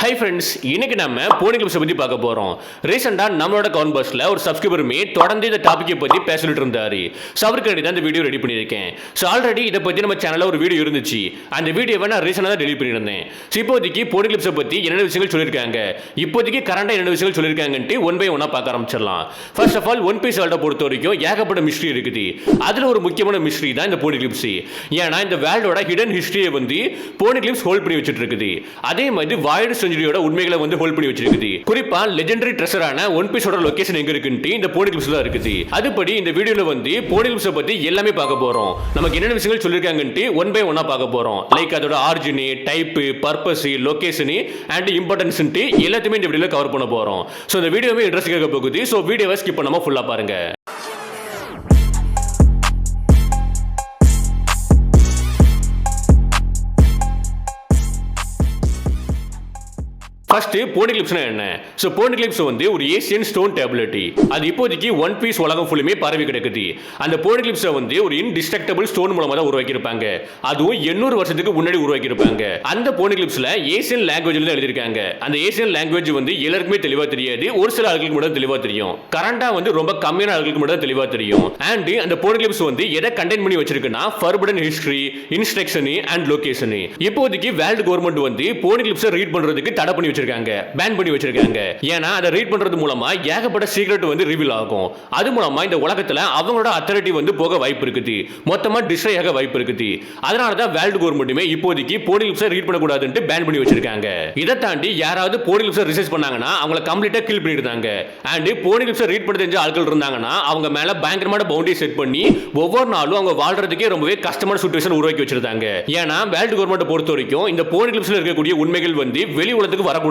Hi friends, இன்னைக்கு நம்ம போனி கிளிப்ஸை பற்றி பார்க்க போகிறோம். ரீசெண்டாக நம்மளோட கவுண்ட் பஸ்ஸில் ஒரு சப்ஸ்கிரைபருமே தொடர்ந்து இந்த டாப்பிக்கை பற்றி பேசிட்டு இருந்தாரு. ஸோ அவருக்கு தான் இந்த வீடியோ ரெடி பண்ணியிருக்கேன். ஸோ ஆல்ரெடி இதை பற்றி நம்ம சேனலில் ஒரு வீடியோ இருந்துச்சு. அந்த வீடியோவை நான் ரீசெண்டாக தான் டெலிட் பண்ணியிருந்தேன். ஸோ இப்போதைக்கு போனி கிளிப்ஸை பற்றி என்னென்ன விஷயங்கள் சொல்லியிருக்காங்க, இப்போதைக்கு கரண்டாக என்னென்ன விஷயங்கள் சொல்லியிருக்காங்கன்ட்டு ஒன் பை ஒன்னாக பார்க்க ஆரம்பிச்சிடலாம். First of all, one piece வேர்ல்டை பொறுத்த வரைக்கும் ஏகப்பட்ட மிஸ்ட்ரி இருக்குது. அதில் ஒரு முக்கியமான மிஸ்ட்ரி தான் இந்த போனி கிளிப்ஸ். ஏன்னா இந்த வேர்ல்டோட ஹிடன் ஹிஸ்டரியை வந்து போனி கிளிப்ஸ் ஹோல்ட் பண்ணி வச்சுட்டு இருக்குது. அதே மாதிரி வாய்டு செஞ்சுரியோட உண்மைகளை வந்து ஹோல்ட் பண்ணி வச்சிருக்குது. குறிப்பா லெஜெண்டரி ட்ரெஷரான ஒன் பீஸோட லொகேஷன் எங்க இருக்குன்னு இந்த போனி கிளிப்ஸ் தான் இருக்குது. அதுபடி இந்த வீடியோல வந்து போனி கிளிப்ஸை பத்தி எல்லாமே பார்க்க போறோம். நமக்கு என்னென்ன விஷயங்கள் சொல்லிருக்காங்கன்னு ஒன் பை ஒன்னா பார்க்க போறோம். லைக் அதோட origin, type, purpose, location and importance எல்லாத்தையுமே இந்த வீடியோல கவர் பண்ண போறோம். சோ இந்த வீடியோவே இன்ட்ரெஸ்டிங்கா போகுது. சோ வீடியோவை ஸ்கிப் பண்ணாம ஃபுல்லா பாருங்க. ஃபர்ஸ்ட் போனி கிளிப்ஸ்னா என்ன? சோ போனி கிளிப்ஸ் வந்து ஒரு ஏசியன் ஸ்டோன் டேப்லெட். அது இப்போதைக்கு ஒன் பீஸ் உலகம் ஃபுல்லுமே பரவி கிடக்குது. அந்த போனி கிளிப்ஸை வந்து ஒரு இன்டிஸ்ட்ரக்டபிள் ஸ்டோன் மூலமா தான் உருவாக்கியிருப்பாங்க. அதுவும் 800 வருஷத்துக்கு முன்னாடி உருவாக்கியிருப்பாங்க. அந்த போனி கிளிப்ஸ்ல ஏசியன் லாங்குவேஜ்ல தான் எழுதியிருக்காங்க. அந்த ஏசியன் லாங்குவேஜ் வந்து எல்லாருக்குமே தெளிவா தெரியாது. ஒரு சில ஆட்களுக்கு மட்டும் தெளிவா தெரியும். கரண்டா வந்து ரொம்ப கம்மியான ஆட்களுக்கு மட்டும் தெளிவா தெரியும். அண்ட் அந்த போனி கிளிப்ஸ் வந்து எதை கண்டெயின் பண்ணி வச்சிருக்குன்னா forbidden history, instruction and location. இப்போதைக்கு வேர்ல்ட் கவர்மெண்ட் வந்து போனி கிளிப்ஸை ரீட் பண்றதுக்கு தடை பண்ணி பேன் பண்ணி வச்சிருக்காங்க. ஏன்னா அதை ரீட் பண்றது மூலமா ஏகப்பட்ட சீக்ரெட் வந்து ரிவீல் ஆகும். அது மூலமா இந்த உலகத்துல அவங்களோட அத்தாரிட்டி வந்து போக வாய்ப்பு இருக்குது. மொத்தமா டிஸ்ட்ராய் ஆக வாய்ப்பு இருக்குது. அதனால தான் வேர்ல்ட் கவர்மெண்ட்டுமே இப்போதைக்கு போனி கிளிப்ஸை ரீட் பண்ண கூடாதுன்னு பேன் பண்ணி வச்சிருக்காங்க. இதை தாண்டி யாராவது போனி கிளிப்ஸை ரிசர்ச் பண்ணாங்கன்னா அவங்கள கம்ப்ளீட்டா கில் பண்ணிடுறாங்க. அண்ட் போனி கிளிப்ஸை ரீட் பண்ண தெரிஞ்ச ஆட்கள் இருந்தாங்கன்னா அவங்க மேல பயங்கரமான பவுண்டரி செட் பண்ணி ஒவ்வொரு நாளும் அவங்க வாழ்றதுக்கே ரொம்பவே கஷ்டமான சிச்சுவேஷன் உருவாக்கி வச்சிருந்தாங்க. ஏன்னா வேர்ல்ட் கவர்மெண்ட் பொறுத்த வரைக்கும் இந்த போனி கிளிப்ஸ்ல இருக்கக்கூடிய உண்மைகள் வந்து வெளி உலகத்துக்கு வரக்கூடாது,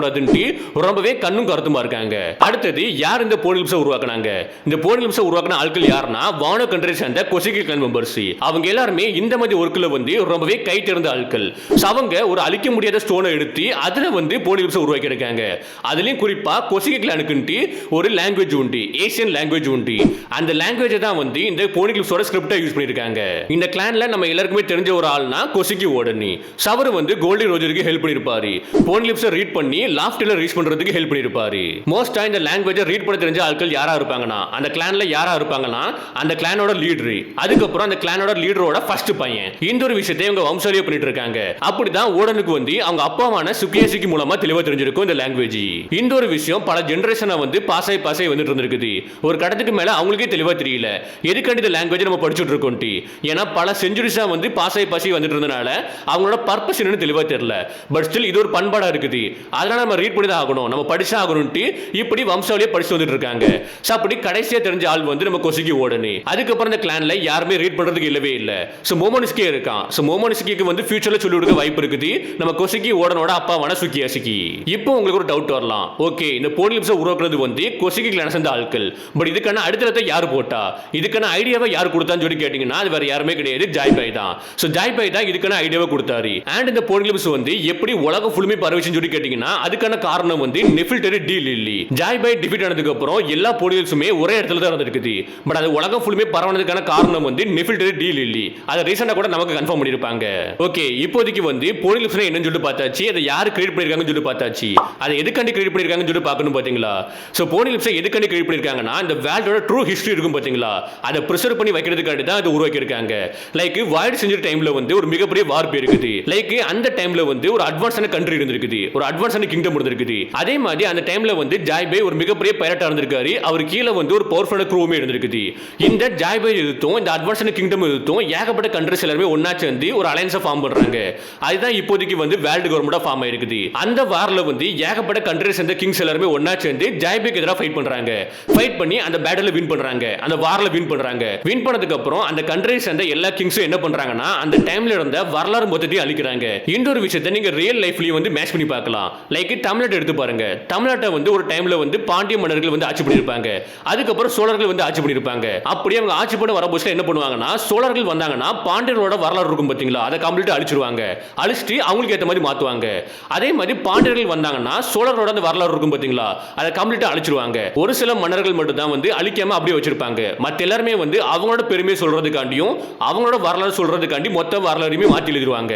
ரொம்பவே கண்ணும் கருத்துமா இருக்காங்க. அடுத்தது யார் இந்த போனி கிளிப்ஸை உருவாக்குனாங்க? இந்த போனி கிளிப்ஸை உருவாக்குன ஆட்கள் யாருன்னா வானோ கண்ட்ரி சேர்ந்த கொசிகி கிளான் மெம்பர்ஸ். அவங்க எல்லாருமே இந்த மாதிரி ஒர்க்ல வந்து ரொம்பவே கை தேர்ந்த ஆட்கள். அவங்க ஒரு அழிக்க முடியாத ஸ்டோனை எடுத்து அதுல வந்து போனி கிளிப்ஸை உருவாக்கி இருக்காங்க. அதுலயும் குறிப்பா கொசிகி கிளானுக்கு ஒரு லாங்குவேஜ் உண்டு, ஏசியன் லாங்குவேஜ் உண்டு. அந்த லாங்குவேஜ் தான் வந்து இந்த போனி கிளிப்ஸோட ஸ்கிரிப்டா யூஸ் பண்ணிருக்காங்க. இந்த கிளான்ல நம்ம எல்லாருக்குமே தெரிஞ்ச ஒரு ஆள்னா கொசிகி ஓடனி. அவர் வந்து கோல்டி ரோஜருக்கு ஹெல்ப் பண்ணிருப்பாரு. போனி கிளிப்ஸை ரீட் பண்ணி லாஃப்ட்ல ரீச் பண்றதுக்கு ஹெல்ப் பண்ணிருப்பாரு. மோஸ்டா இந்த லாங்குவேஜை ரீட் பண்ண தெரிஞ்ச ஆட்கள் யாரா இருப்பாங்கன்னா அந்த கிளான்ல யாரா இருப்பாங்கன்னா அந்த கிளானோட லீடர், அதுக்கப்புறம் அந்த கிளானோட லீடரோட ஃபர்ஸ்ட் பையன். இந்த ஒரு விஷயத்தை இவங்க வம்சாவளியா பண்ணிட்டு இருக்காங்க. அப்படிதான் ஓடனுக்கு வந்து அவங்க அப்பாவான சுக்கியாசிக்கு மூலமா தெளிவா தெரிஞ்சிருக்கும் இந்த லாங்குவேஜ். இந்த ஒரு விஷயம் பல ஜெனரேஷனா வந்து பாசாய் வந்துட்டு இருந்திருக்குது. ஒரு கடத்துக்கு மேல அவங்களுக்கே தெளிவா தெரியல எதுக்காண்டி இந்த லாங்குவேஜ் நம்ம படிச்சுட்டு இருக்கோம். ஏன்னா பல செஞ்சுரிஸா வந்து பாசாய் வந்துட்டு இருந்தனால அவங்களோட பர்பஸ் என்னன்னு தெளிவா தெரியல. பட் ஸ்டில் இது ஒரு பண்பாடா இருக்குது. அதனால நம்ம ரீட் பண்ணி தான் ஆகணும், நம்ம படிச்சா ஆகணும்ட்டு இப்படி வம்சாவளியா படிச்சு வந்துட்டு இருக்காங்க. சோ அப்படி கடைசியா தெரிஞ்ச ஆள் வந்து நம்ம கொசிகி ஓடனி. அதுக்கப்புறம் இந்த கிளான்ல யாருமே ரீட் பண்றதுக்கு இல்லவே இல்ல. சோ மோமோனிஸ்கி இருக்கான். சோ மோமோனிஸ்கிக்கு வந்து ஃபியூச்சர்ல சொல்லி கொடுக்க வாய்ப்பு இருக்குது நம்ம கொசிகி ஓடனோட அப்பாவான சுக்கியாசிக்கு. இப்போ உங்களுக்கு ஒரு டவுட் வரலாம், ஓகே இந்த போனி கிளிப்ஸை உருவாக்குறது வந்து கொசிகி கிளான் சேர்ந்த ஆட்கள். பட் இதுக்கான அடுத்த யார் போட்டா, இதுக்கான ஐடியாவை யார் கொடுத்தான்னு சொல்லி கேட்டீங்கன்னா அது வேற யாருமே கிடையாது, ஜாய் பாய் தான். சோ ஜாய் பாய் தான் இதுக்கான ஐடியாவை கொடுத்தாரு. அண்ட் இந்த போனி கிளிப்ஸ் வந்து எப்படி உலகம் ஃபுல்லுமே பரவிச்சுன்னு சொல்லி கேட்டீங்கன்னா அதுக்கான காரணம் வந்து நெஃபில்டரி டி லில்லி. ஜாய் பாய் டிஃபீட் ஆனதுக்கு அப்புறம் எல்லா போனி கிளிப்ஸுமே ஒரே இடத்துல தான் இருந்திருக்குது. பட் அது உலகம் ஃபுல்லுமே பரவனதுக்கான காரணம் வந்து நெஃபில்டரி டி லில்லி. அதை ரீசெண்டா கூட நமக்கு கன்ஃபார்ம் பண்ணிருப்பாங்க. ஓகே, இப்போதைக்கு வந்து போனி கிளிப்ஸ் என்னன்னு சொல்லி பார்த்தாச்சு, அதை யார் கிரியேட் பண்ணிருக்காங்கன்னு சொல்லி பார்த்தாச்சு. அதை எதுக்காண்டி கிரியேட் பண்ணிருக்காங்கன்னு சொல்லி பார்க்கணும் பாத்தீங்களா. சோ போனி கிளிப்ஸை எதுக்காண்டி கிரியேட் பண்ணிருக்காங்கன்னா இந்த வேர்ல்டோட ட்ரூ ஹிஸ்டரி இருக்கும் பாத்தீங்களா, அதை பிரிசர்வ் பண்ணி வைக்கிறதுக்காண்டி தான் அது உருவாக்கி இருக்காங்க. லைக் வாய்டு செஞ்சுரி டைம்ல வந்து ஒரு மிகப்பெரிய வார் இருக்குது. லைக் அந்த டைம்ல வந்து ஒரு அட்வான்ஸான கண்ட்ரி இருந்திருக்குது, ஒரு அட்வான்ஸான கிங்டம் இருந்திருக்குது. அதே மாதிரி அந்த டைம்ல வந்து ஜாய் பாய் ஒரு மிகப்பெரிய பைரட்டா இருந்திருக்காரு. அவர் கீழே வந்து ஒரு பவர்ஃபுல் க்ரூவுமே இருந்திருக்குது. இந்த ஜாய் பாய் எதிர்த்தும் இந்த அட்வான்ஸான கிங்டம் எதிர்த்தும் ஏகப்பட்ட கண்ட்ரிஸ் எல்லாமே ஒண்ணா சேர்ந்து ஒரு அலையன்ஸை ஃபார்ம் பண்றாங்க. அதுதான் இப்போதைக்கு வந்து வேர்ல்ட் கவர்மெண்டா ஃபார்ம் ஆயிருக்குது. அந்த வார்ல வந்து ஏகப்பட்ட கண்ட்ரிஸ் அந்த கிங்ஸ் எல்லாமே ஒண்ணா சேர்ந்து ஜாய் பாய்க்கு எதிராக ஃபைட் பண்றாங்க. ஃபைட் பண்ணி அந்த பேட்டில் வின் பண்றாங்க, அந்த வார்ல வின் பண்றாங்க. வின் பண்ணதுக்கு அப்புறம் அந்த கண்ட்ரிஸ் அந்த எல்லா கிங்ஸும் என்ன பண்றாங்கன்னா அந்த டைம்ல இருந்த வரலாறு மொத்தத்தையும் அழிக்கிறாங்க. இந்த ஒரு விஷயத்தை நீங்க ரியல் லைஃப்லயும் வந்து மேட்ச் பண்ணி பார்க்கலாம். லைக் தமிழ்நாட்டை எடுத்து பாருங்க. தமிழ்நாட்டை வந்து ஒரு டைம்ல வந்து பாண்டிய மன்னர்கள் வந்து ஆட்சி பண்ணிருப்பாங்க. அதுக்கப்புறம் சோழர்கள் வந்து ஆட்சி பண்ணிருப்பாங்க. அப்படியே அவங்க ஆட்சி பண்ண வர போஸ்ட்ல என்ன பண்ணுவாங்கன்னா சோழர்கள் வந்தாங்கன்னா பாண்டியர்களோட வரலாறு இருக்கும் பாத்தீங்களா, அதை கம்ப்ளீட்டா அழிச்சிருவாங்க. அழிச்சிட்டு அவங்களுக்கு ஏற்ற மாதிரி மாத்துவாங்க. அதே மாதிரி பாண்டியர்கள் வந்தாங்கன்னா சோழர்களோட அந்த வரலாறு இருக்கும் பாத்தீங்களா, அதை கம்ப்ளீட்டா அழிச்சிருவாங்க. ஒரு சில மன்னர்கள் மட்டும் தான் வந்து அழிக்காம அப்படியே வச்சிருப்பாங்க. மத்த எல்லாருமே வந்து அவங்களோட பெருமையை சொல்றதுக்காண்டியும் அவங்களோட வரலாறு சொல்றதுக்காண்டி மொத்த வரலாறையுமே மாற்றி எழுதிருவாங்க.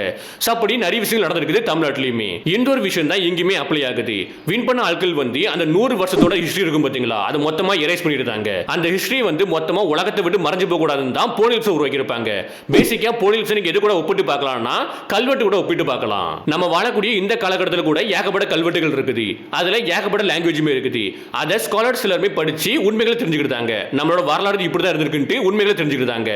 அப்படி நிறைய விஷயங்கள் நடந்திருக்குது தமிழ்நாட்டிலுமே. இந்த ஒரு விஷயம் தான் இங்கேயுமே போர்னிக்லிப்ஸுக்குமே அப்ளை ஆகுது. வின் பண்ண ஆட்கள் வந்து அந்த 100 வருஷத்தோட ஹிஸ்டரி இருக்கும் பாத்தீங்களா, அது மொத்தமா எரேஸ் பண்ணிடுறாங்க. அந்த ஹிஸ்டரி வந்து மொத்தமா உலகத்தை விட்டு மறைஞ்சு போக கூடாதுன்னு தான் போர்னிக்லிப்ஸ் உருவாக்கியிருப்பாங்க. பேசிக்கா போர்னிக்லிப்ஸ் நீங்க எது கூட ஒப்பிட்டு பார்க்கலாம்னா கல்வெட்டு கூட ஒப்பிட்டு பார்க்கலாம். நம்ம வாழக்கூடிய இந்த காலகட்டத்தில் கூட ஏகப்பட்ட கல்வெட்டுகள் இருக்குது. அதுல ஏகப்பட்ட லாங்குவேஜுமே இருக்குது. அதை ஸ்காலர்ஸ் எல்லாருமே படிச்சு உண்மைகளை தெரிஞ்சுக்கிட்டாங்க. நம்மளோட வரலாறு இப்படி தான் இருந்திருக்குன்ட்டு உண்மைகளை தெரிஞ்சுக்கிட்டாங்க.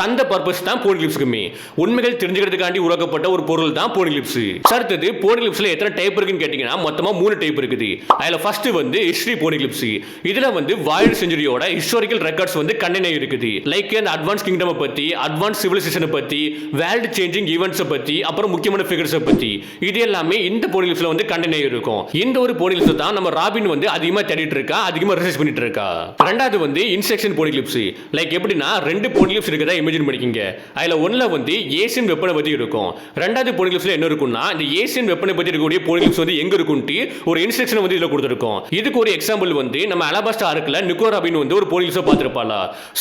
அந்த பர்பஸ் தான் போர்னிக்லிப்ஸுக்குமே. உண்மைகள் தெரிஞ்சுக்கிறதுக்காண்டி உருவாக்கப்பட்ட ஒரு பொருள் தான் போர்னிக்லிப்ஸ். அடுத்தது போர்னிக்லிப்ஸ்ல எத்தனை டைப் இருக்குன்னு கேட்டீங்கன்னா மொத்தமா 3 டைப் இருக்குது. அதுல ஃபர்ஸ்ட் வந்து ஹிஸ்டரி போர்னிக்லிப்ஸ். இதுல வந்து வாய்டு செஞ்சுரியோட ஹிஸ்டாரிக்கல் ரெக்கார்ட்ஸ் வந்து கண்டெய்ன் இருக்குது. லைக் அந்த அட்வான்ஸ் கிங்டம் பத்தி, அட்வான்ஸ் சிவிலைசேஷன் பத்தி, வேர்ல்ட் சேஞ்சிங் ஈவென்ட்ஸ் பத்தி, அப்புறம் முக்கியமான ஃபிகர்ஸ் பத்தி, இது எல்லாமே இந்த போர்னிக்லிப்ஸ்ல வந்து கண்டெய்ன் இருக்கும். இந்த ஒரு போர்னிக்லிப்ஸ் தான் நம்ம ராபின் வந்து அதிகமா தேடிட்டு இருக்கா, அதிகமா ரிசர்ச் பண்ணிட்டு இருக்கா. ரெண்டாவது வந்து இன்ஸ்ட்ரக்ஷன் போர்னிக்லிப்ஸ். லைக் எப்படின்னா 2 போர்னிக்லிப்ஸ் இருக்கதா இமேஜின் பண்ணிக்கங்க. அதுல ஒண்ணுல வந்து ஏசியன் வெப்பனை பத்தி இருக்கும். ரெண்டாவது போர்னிக்லிப்ஸ்ல என்ன இருக்கும்னா இந்த ஏசியன் வெப்பனை பத்தி இருக்கக்கூடிய போர்னிக்லிப்ஸ் வந்து எங்க இருக்கும்னு ஒரு இன்ஸ்ட்ரக்ஷன் வந்து இதுல கொடுத்திருக்கும். இதுக்கு ஒரு எக்ஸாம்பிள் வந்து நம்ம அலபாஸ்டா ஆர்க்ல நிக்கோ ராபின் வந்து ஒரு போர்னிக்லிப்ஸ் பார்த்திருப்பாளா.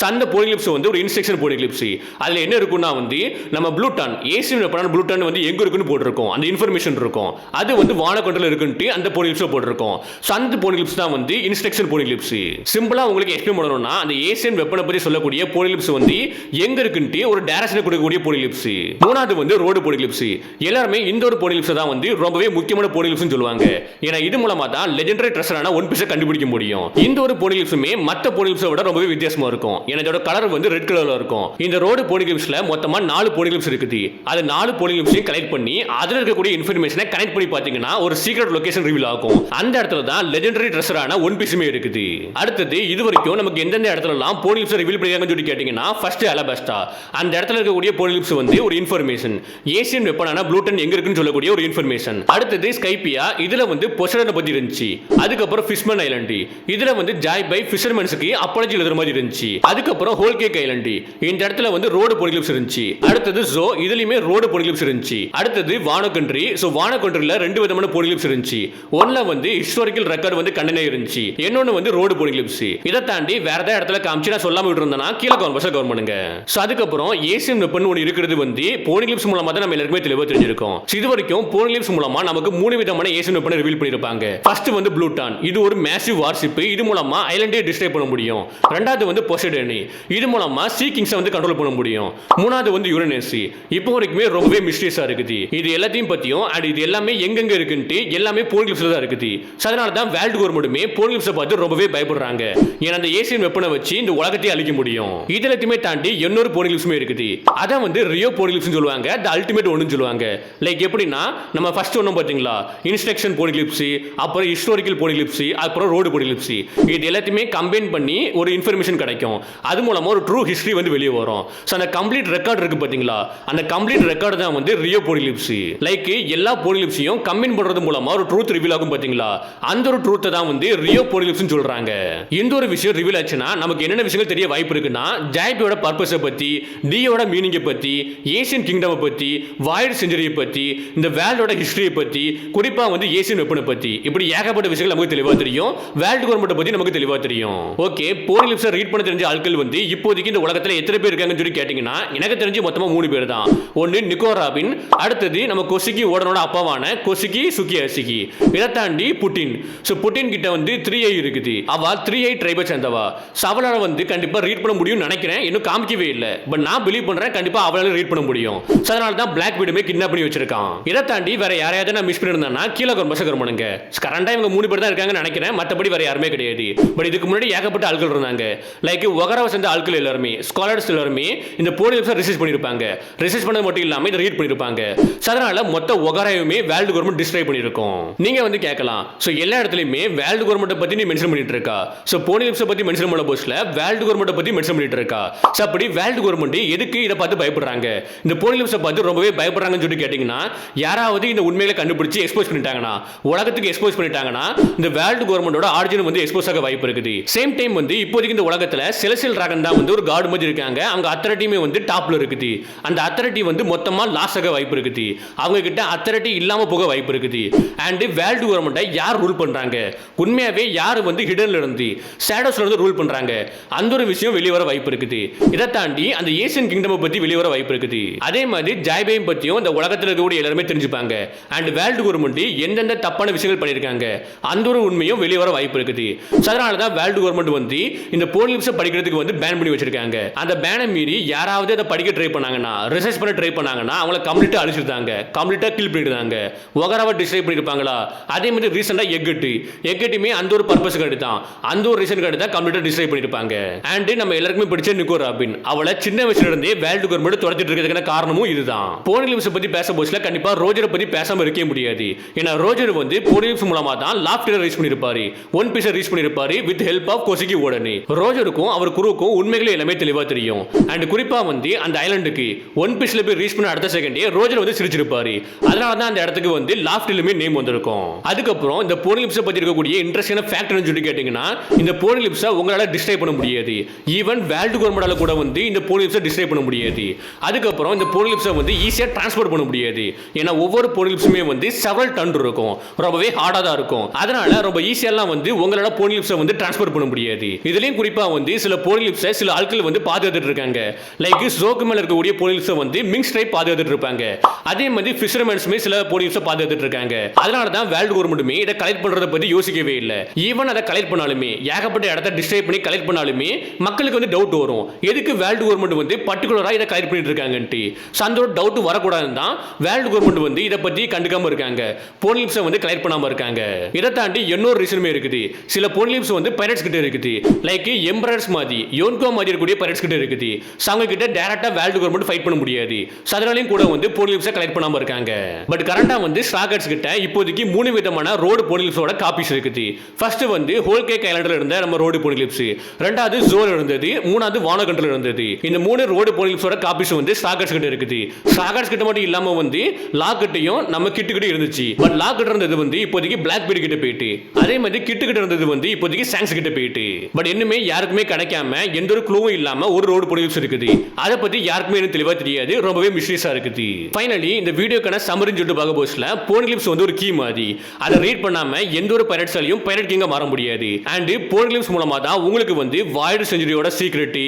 அந்த போர்னிக்லிப்ஸ் வந்து ஒரு இன்ஸ்ட்ரக்ஷன் போர்னிக்லிப்ஸ். அதுல என்ன இருக்கும்னா வந்து நம்ம ப்ளூட்டான் ஏசியன் வெப்பனான ப்ளூட்டான் வந்து எங்க இருக்குன்னு போட்டிருக்கும். அந்த இன்ஃபர்மேஷன் இருக்கும். அது வந்து வானக்கொண்டல இருக்குன்னு அந்த போர்னிக்லிப்ஸ் போட்டிருக்கும். அந்த போர்னிக்லிப்ஸ் தான் வந்து இன்ஸ்ட்ரக்ஷன் போர்னிக்லிப்ஸ். சிம்பிளா உங்களுக்கு எக்ஸ்பிளைன் பண்ணணும்னா அந்த ஏசியன் வெப்பனை பத்தி சொல்லக்கூடிய போர்னிக்லிப்ஸ் வந்து எங்க இருக்குன்னு ஒரு டைரக்ஷன் கொடுக்கக்கூடிய போர்னிக்லிப்ஸ். மூணாவது வந்து ரோடு போர்னிக்லிப்ஸ். எல்லாரும் இந்த ஒரு போர்னிக்லிப்ஸ் தான் வந்து ரொம்பவே முக்கியமான போர்னிக்லிப்ஸ்னு சொல்லுவாங்க. ஏன்னா இது மூலமா தான் லெஜெண்டரி ட்ரெஷரான ஒன் பீஸை கண்டுபிடிக்க முடியும். இந்த ஒரு போர்னிக்லிப்ஸுமே மற்ற போர்னிக்லிப்ஸை விட ரொம்பவே வித்தியாசமா இருக்கும். ஏன்னா இதோட கலர் வந்து ரெட் கலர்ல இருக்கும். இந்த ரோடு போர்னிக்லிப்ஸ்ல மொத்தமா 4 போர்னிக்லிப்ஸ் இருக்குது. அது 4 போர்னிக்லிப்ஸையும் கலெக்ட் பண்ணி அதுல இருக்கக்கூடிய இன்ஃபர்மேஷனை கனெக்ட் பண்ணி பாத்தீங்கன்னா ஒரு சீக்ரெட் லொகேஷன் ரிவீல் ஆகும். அந்த இடத்துல தான் லெஜெண்டரி ட்ரெஷரான ஒன் பீஸுமே இருக்குது. அடுத்தது இது வரைக்கும் நமக்கு எந்தெந்த இடத்துல எல்லாம் போர்னிக்லிப்ஸ் ரிவீல் பண்ணிருக்காங்கன்னு சொல்லி கேட்டீங்கன்னா ஃபர்ஸ்ட் அலபாஸ்டா. அந்த இடத்துல இருக்கக்கூடிய போர்னிக்லிப்ஸ் வந்து ஒரு இன்ஃபர்மேஷன். ஏசியன் வெப்பனான ப்ளூட்டன் எங்க இருக்குன்னு சொல்லக்கூடிய ஒரு இன்ஃபர்மேஷன். அடுத்தது ஸ்கைபியா. இதுல வந்து பொசைடனை பத்தி இருந்துச்சு. அதுக்கப்புறம் ஃபிஷ்மன் ஐலண்ட். இதுல வந்து ஜாய் பை ஃபிஷர்மன்ஸ்க்கு அப்பாலஜி எழுதுற மாதிரி இருந்துச்சு. அதுக்கப்புறம் ஹோல் கேக் ஐலண்ட். இந்த இடத்துல வந்து ரோடு போர்னிக்லிப்ஸ் இருந்துச்சு. அடுத்தது ஜோ. இதுலயுமே ரோடு போர்னிக்லிப்ஸ் இருந்துச்சு. அடுத்தது வானோ கண்ட்ரி. சோ வானோ கண்ட்ரில 2 விதமான போர்னிக்லிப்ஸ் இருந்துச்சு. ஒன்ல வந்து ஹிஸ்டாரிக்கல் ரெக்கார்ட் வந்து கண்டெய்ன் இருந்துச்சு. இன்னொன்னு வந்து ரோடு போர்னிக்லிப்ஸ். இத தாண்டி வேற ஏதாவது இடத்துல காமிச்சு நான் சொல்லாம விட்டுருந்தேனா கீழ கமெண்ட் பண்ணுங்க. சோ அதுக்கப்புறம் ஏசியன் வெப்பன் ஒன்னு இருக்குது வந்து போர்னிக்லிப்ஸ் மூலமா தான் நம்ம எல்லாருமே தெளிவா தெரிஞ்சிருக்கோம். இது வரைக்கும் போர்னிக்லிப்ஸ் மூலமா நமக்கு 3 விதமான ஏசியன் வெப்பனை ரிவீல் பண்ணிருப்பாங்க. ஃபர்ஸ்ட் வந்து ப்ளூட்டான். இது ஒரு மேசிவ் வார்ஷிப். இது மூலமா ஐலண்டே டிஸ்ட்ராய் பண்ண முடியும். ரெண்டாவது வந்து பொசைடன். இது மூலமா சீ கிங்ஸை வந்து கண்ட்ரோல் பண்ண முடியும். மூணாவது வந்து யுரேனஸ். இப்போ வரைக்குமே ரொம்பவே மிஸ்டீரியஸா இருக்குது. இது எல்லாத்தையும் பத்தியும் அண்ட் இது எல்லாமே எங்கெங்க இருக்குன்னு எல்லாமே போர்னிக்லிப்ஸ்ல தான் இருக்குது. அதனால தான் வேர்ல்ட் கவர்மெண்ட்டுமே போர்னிக்லிப்ஸை பார்த்து ரொம்பவே பயப்படுறாங்க. ஏன்னா அந்த ஏசியன் வெப்பனை வச்சு இந்த உலகத்தை அழிக்க முடியும். இது எல்லாத்தையுமே தாண்டி இன்னொரு போர்னிக்லிப்ஸுமே இருக்குது. அதான் வந்து ரியோ போர்னிக்லிப்ஸ் சொல்லுவாங்க. தி அல்டிமேட் ஒன்னு சொல்லுவாங்க. லைக் எப்படின்னா நம்ம ஃபர்ஸ்ட் ஒன்னும் பாத்தீங்களா இன்ஸ்ட்ரக்ஷன் போர்னிக்லிப்ஸ், அப்புறம் ஹிஸ்டாரிக்கல் போர்னிக்லிப்ஸ், அப்புறம் ரோடு போர்னிக்லிப்ஸ். இது எல்லாத்தையுமே கம்பைன் பண்ணி ஒரு இன்ஃபர்மேஷன் கிடைக்கும். அது மூலமா ஒரு ட்ரூ ஹிஸ்டரி வந்து வெளியே வரும். சோ அந்த கம்ப்ளீட் ரெக்கார்ட் இருக்கு பாத்தீங்களா, அந்த கம்ப்ளீட் ரெக்கார்ட் தான் வந்து ரியோ போர்னிக்லிப்ஸ். லைக் எல்லா போர்னிக்லிப்ஸையும் கம்பைன் பண்றது மூலமா ஒரு ட்ரூத் ரிவீல் ஆகும் பாத்தீங்களா, அந்த ஒரு ட்ரூத் தான் வந்து ரியோ போர்னிக்லிப்ஸ் சொல்றாங்க. இந்த ஒரு விஷயம் ரிவீல் ஆச்சுன்னா நமக்கு என்னென்ன விஷயங்கள் தெரிய வாய்ப்பு இருக்குன்னா ஜாய்பியோட பர்பஸை பத்தி, டியோட மீனிங்கை பத்தி, ஏசியன் கிங்டம் பத்தி, வாய்டு செஞ்சுரியை பத்தி, இந்த வேர்ல்டோட ஹிஸ்டரியை பத்தி, குறிப்பா வந்து ஏசியன் வெப்பனை பத்தி, இப்படி ஏகப்பட்ட விஷயங்கள் நமக்கு தெளிவா தெரியும். வேர்ல்ட் கவர்மெண்ட் பத்தி நமக்கு தெளிவா தெரியும். ஓகே, போர்னிக்லிப்ஸை ரீட் பண்ண தெரிஞ்ச ஆட்கள் வந்து இப்போதைக்கு இந்த உலகத்துல எத்தனை பேர் இருக்காங்கன்னு சொல்லி கேட்டீங்கன்னா எனக்கு தெரிஞ்சு மொத்தமா 3 பேர் தான். ஒன்னு நிக்கோ ராபின், அடுத்தது நம்ம கொசிகி ஓடனோட அப்பாவான கொசிகி சுகியாசிகி. இதை தாண்டி புட்டின். சோ புட்டின் கிட்ட வந்து 3i இருக்குது. அவ 3i ட்ரைபை சேர்ந்தவா. அவளால வந்து கண்டிப்பா ரீட் பண்ண முடியும்னு நினைக்கிறேன். இன்னும் காமிக்கவே இல்லை. பட் நான் பிலீவ் பண்றேன் கண்டிப்பா அவளால ரீட் பண்ண முடியும். அதனால தான் பிளாக் வீடுமே கிட்னாப் பண்ணி வச்சிருக்கான். இதை தாண்டி வேற யாரையாவது நான் மிஸ் பண்ணிருந்தேன்னா கீழே கமெண்ட் பண்ணுங்க. கரண்டா இவங்க 3 பேர் தான் இருக்காங்கன்னு நினைக்கிறேன். மத்தபடி வேற யாருமே கிடையாது. பட் இதுக்கு முன்னாடி ஏகப்பட்ட ஆட்கள் இருந்தாங்க. லைக் ஒகராவை சேர்ந்த ஆட்கள் எல்லாருமே, ஸ்காலர்ஸ் எல்லாருமே இந்த போர்னிக்லிப்ஸை ரிசர்ச் பண்ணிருப்பாங்க. ரிசர்ச் பண்ணது மட்டும் இல்லாம இதை ரீட் பண்ணிருப்பாங்க. அதனால மொத்த ஒகராயுமே வேர்ல்ட் கவர்மெண்ட் டிஸ்ட்ராய் பண்ணிருக்கும். நீங்க வந்து கேட்கலாம், சோ எல்லா இடத்துலயுமே வேர்ல்ட் கவர்மெண்ட் பத்தி நீ மென்ஷன் பண்ணிட்டு இருக்கா. சோ போர்னிக்லிப்ஸை பத்தி மென்ஷன் பண்ண போஸ்ட்ல வேர்ல்ட் கவர்மெண்ட் பத்தி மென்ஷன் பண்ணிட்டு இருக்கா. சோ அப்படி வேர்ல்ட் கவர்மெண்ட் எதுக்கு இதை பார்த்து பயப்படுறாங்க, இந்த போர்னிக்லிப்ஸை பார்த்து ரொம்பவே பயப்படுறாங்கன்னு சொல்லி கேட்டீங்கன்னா யாராவது இந்த உண்மைகளை கண்டுபிடிச்சு எக்ஸ்போஸ் பண்ணிட்டாங்கன்னா, உலகத்துக்கு எக்ஸ்போஸ் பண்ணிட்டாங்கன்னா இந்த வேர்ல்ட் கவர்மெண்டோட ஆரிஜின் வந்து எக்ஸ்போஸ் ஆக வாய்ப்பு இருக்குது. சேம் டைம் வந்து இப்போதைக்கு இந்த உலகத்துல செலஸ்டியல் டிராகன் தான் வந்து ஒரு காட் மாதிரி இருக்காங்க. அவங்க அத்தாரிட்டியுமே வந்து டாப்ல இருக்குது. அந்த அத்தாரிட்டி வந்து மொத்தமா லாஸ் ஆக வாய்ப்பு இருக்குது. அவங்க கிட்ட அத்தாரிட்டி இல்லாம போக வாய்ப்பு இருக்குது. அண்ட் வேர்ல்ட் கவர்மெண்ட்டை யார் ரூல் பண்றாங்க, உண்மையாவே யார் வந்து ஹிடன்ல இருந்து ஷேடோஸ்ல இருந்து ரூல் பண்றாங்க, அந்த ஒரு விஷயம் வெளியே வர வாய்ப்பு இருக்குது. இதை தாண்டி அந்த ஏசியன் கிங்டம் பத்தி வெளியே வர வாய்ப்பு இருக்குது. அதே மாதிரி ஜாய்பேம் பத்தியும் இந்த உலகத்துல இருக்கக்கூடிய எல்லாருமே தெரிஞ்சுப்பாங்க. அண்ட் வேர்ல்ட் கவர்மெண்ட் எந்தெந்த தப்பான விஷயங்கள் பண்ணியிருக்காங்க அந்த ஒரு உண்மையும் வெளியே வர வாய்ப்பு இருக்குது. அதனால தான் வேர்ல்டு கவர்மெண்ட் வந்து இந்த போர்னிலிப்ஸை படிக்கிறதுக்கு வந்து பேன் பண்ணி வச்சிருக்காங்க. அந்த பேனை மீறி யாராவது அதை படிக்க ட்ரை பண்ணாங்கன்னா, ரிசர்ச் பண்ண ட்ரை பண்ணாங்கன்னா அவங்கள கம்ப்ளீட்டா அழிச்சிருந்தாங்க, கம்ப்ளீட்டா கில் பண்ணிருந்தாங்க. ஒகராவா டிஸ்ட்ரைப் பண்ணிருப்பாங்களா? அதே மாதிரி ரீசெண்டா எக்கட்டுமே அந்த ஒரு பர்பஸ்க்கு தான், அந்த ஒரு ரீசனுக்கு தான் கம்ப்ளீட்டா டிஸ்ட்ரைப் பண்ணிருப்பாங்க. அண்ட் நம்ம எல்லாருக்குமே பிடிச்ச நிக்கோ ராபின், அவளை சின்ன வயசுல இருந்தே வேர்ல்டு கவர்மெண்ட் துரத்திட்டு இருக்கிறதுக்கான காரணமும் இதுதான். போர்னிலிப்ஸை பத்தி பேச போச்சுல கண்டிப்பா ரோஜரை பத்தி பேசாம இருக்கவே முடியாது. ஏன்னா ரோஜர் வந்து போர்னிலிப்ஸ் மூலமா தான் லாஃப்டரை ரீச் பண்ணிருப்பாரு, ஒன் பீஸை ரீச் பண்ணிருப்பாரு வித் ஹெல்ப் ஆஃப் கோசிகி ஓடனே. ரோஜருக்கும் அவர் குருவுக்கும் உண்மைகளே எல்லாமே தெளிவா தெரியும். அண்ட் குறிப்பா வந்து அந்த ஐலண்டுக்கு ஒன் பீஸ்ல போய் ரீச் பண்ண அடுத்த செகண்டே ரோஜர் வந்து சிரிச்சிருப்பாரு. அதனால தான் அந்த இடத்துக்கு வந்து லாஃப்டிலுமே நேம் வந்திருக்கும். அதுக்கப்புறம் இந்த போர்னிலிப்ஸை பத்தி இருக்கக்கூடிய இன்ட்ரெஸ்டிங்கான ஃபேக்டர்னு சொல்லி கேட்டீங்கன்னா, இந்த போர்னிலிப்ஸை உங்களால டிஸ்ட்ரைப் பண்ண முடியாது. ஈவன் வேர்ல்டு கவர்மெண்டால கூட வந்து இந்த போர்னிலிப்ஸை டிஸ்ட்ரைப் பண்ண முடியாது. அதுக்கப்புறம் இந்த போர்னிலிப்ஸை வந்து ஈஸியா டிரான்ஸ்போர்ட் பண்ண முடியாது. ஏன்னா ஒவ்வொரு போர்னிலிப்ஸுமே வந்து செவரல் டன் இருக்கும், ரொம்பவே ஹார்டா தான் இருக்கும். அதனால ரொம்ப ஈஸியெல்லாம் வந்து உங்களால போர்னிலிப்ஸை வந்து டிரான்ஸ்போர்ட் பண்ண முடியாது. இதுலயும் குறிப்பா வந்து சில போர்னிலிப்ஸை சில ஆட்கள் வந்து பாதுகாத்துட்டு இருக்காங்க. லைக் ஜோக்கு மேல இருக்கக்கூடிய போர்னிலிப்ஸை வந்து மிங்ஸ் டைப் பாதுகாத்துட்டு இருப்பாங்க. அதே மாதிரி ஃபிஷர்மேன்ஸுமே சில போர்னிலிப்ஸை பாதுகாத்துட்டு இருக்காங்க. அதனால தான் வேர்ல்டு கவர்மெண்ட்டுமே இதை கலெக்ட் பண்றத பத்தி யோசிக்கவே இல்லை. ஈவன் அதை கலெக்ட் பண்ணாலுமே, ஏகப்பட்ட இடத்தை டிஸ்ட்ரைப் பண்ணி கலெக்ட் பண்ணாலுமே மக்களுக்கு வந்து டவுட் வரும், எதுக்கு வேர்ல்டு கவர்மெண்ட் வந்து பர்டிகுலரா இதை கலெக்ட் பண்ணிட்டு இருக்காங்கன்ட்டு. அந்த டவுட் வரக்கூடாதுன்னு தான் வேர்ல்டு கவர்மெண்ட் வந்து இதை பத்தி கண்டுக்காம இருக்காங்க, போர்னிலிப்ஸை வந்து கலெக்ட் பண்ணாம இருக்காங்க. இதை தாண்டி இன்னொரு ரீசனுமே இருக்குது. சில போர்னிலிப்ஸ் வந்து பைரட்ஸ் கிட்ட இருக்குது, லைக் எம்பரர்ஸ் மாதிரி யோன்கோ மாதிரி இருக்கக்கூடிய பைரட்ஸ் கிட்ட இருக்குது. அவங்க கிட்ட டைரக்டா வேர்ல்டு கவர்மெண்ட் ஃபைட் பண்ண முடியாது. அதனாலயும் கூட வந்து போர்னிலிப்ஸை கலெக்ட் பண்ணாம இருக்காங்க. பட் கரண்டா வந்து ஸ்டாகர்ஸ் கிட்ட இப்போதைக்கு 3 விதமான ரோடு போர்னிலிப்ஸோட காப்பீஸ் இருக்குது. ஃபர்ஸ்ட் வந்து ஹோல் கேக் ஐலண்ட்ல இருந்த நம்ம ரோடு போர்னிலிப்ஸ், ரெண்டாவது ஜோல் இருந்தது, மூணாவது வானகண்ட்ல இருந்தது. இந்த 3 ரோடு போர்னிலிப்ஸோட காப்பீஸ் வந்து ஸ்டாகர்ஸ் கிட்ட இருக்குது. ஸ்டாகர்ஸ் கிட்ட மட்டும் இல்லாம வந்து லாக்கிட்டையும் நம்ம கிட்ட இருந்துச்சு. பட் லாக்கிட்ட இருந்தது வந்து இப்போதைக்கு பிளாக்பெரி கிட்ட போயிட்டு, அதே மாதிரி கிட்ட இருந்தது வந்து இப்போதைக்கு சாங்ஸ் கிட்ட போயிட்டு. பட் இன்னுமே யாருக்குமே கிடைக்காம எந்த ஒரு க்ளூவும் இல்லாம ஒரு ரோடு போர்னிலிப்ஸ் இருக்குது. அதை பத்தி யாருக்குமே எனக்கு தெளிவா தெரியாது, ரொம்பவே மிஸ்டீரியஸா இருக்குது. ஃபைனலி இந்த வீடியோக்கான சம்மரின்னு சொல்லிட்டு பார்க்க போச்சுல, போர்னிலிப்ஸ் வந்து ஒரு கீ மாதிரி. அதை ரீட் பண்ணாம எந்த ஒரு பைரட்ஸாலையும் பைரட் கிங்கா மாற முடியாது. அண்ட் போர்னிலிப்ஸ் மூலமா தான் உங்களுக்கு வந்து வாய்டு செஞ்சுரியோட சீக்ரெட்,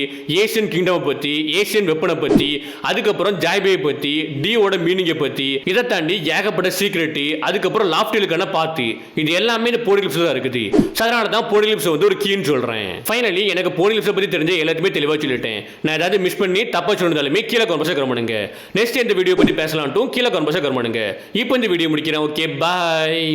ஏசியன் கிங்டம் பத்தி, ஏசியன் வெப்பனை பத்தி, அதுக்கப்புறம் ஜாய்பே பத்தி, டியோட மீனிங்கை பத்தி, இதை தாண்டி ஏகப்பட்ட சீக்ரெட், அதுக்கப்புறம் லாஃப்டிலுக்கான பாத்து, இது எல்லாமே இந்த போர்னிலிப்ஸ் தான் இருக்குது. அதனால தான் போர்னிலிப்ஸ் வந்து ஒரு கீன்னு சொல்றேன். ஃபைனலி எனக்கு போர்னிலிப்ஸை பத்தி தெரிஞ்ச எல்லாத்தையுமே தெளிவா சொல்லிட்டேன். நான் ஏதாவது மிஸ் பண்ணி தப்பா சொன்னதாலுமே கீழே கமெண்ட்ஸ் கமெண்ட்டுங்க. நெக்ஸ்ட் இந்த வீடியோ பத்தி பேசலாம்ட்டும் கீழே கமெண்ட்ஸ் கமெண்ட்டுங்க. இப்போ இந்த வீடியோ முடிக்கிறேன். ஓகே, பாய்.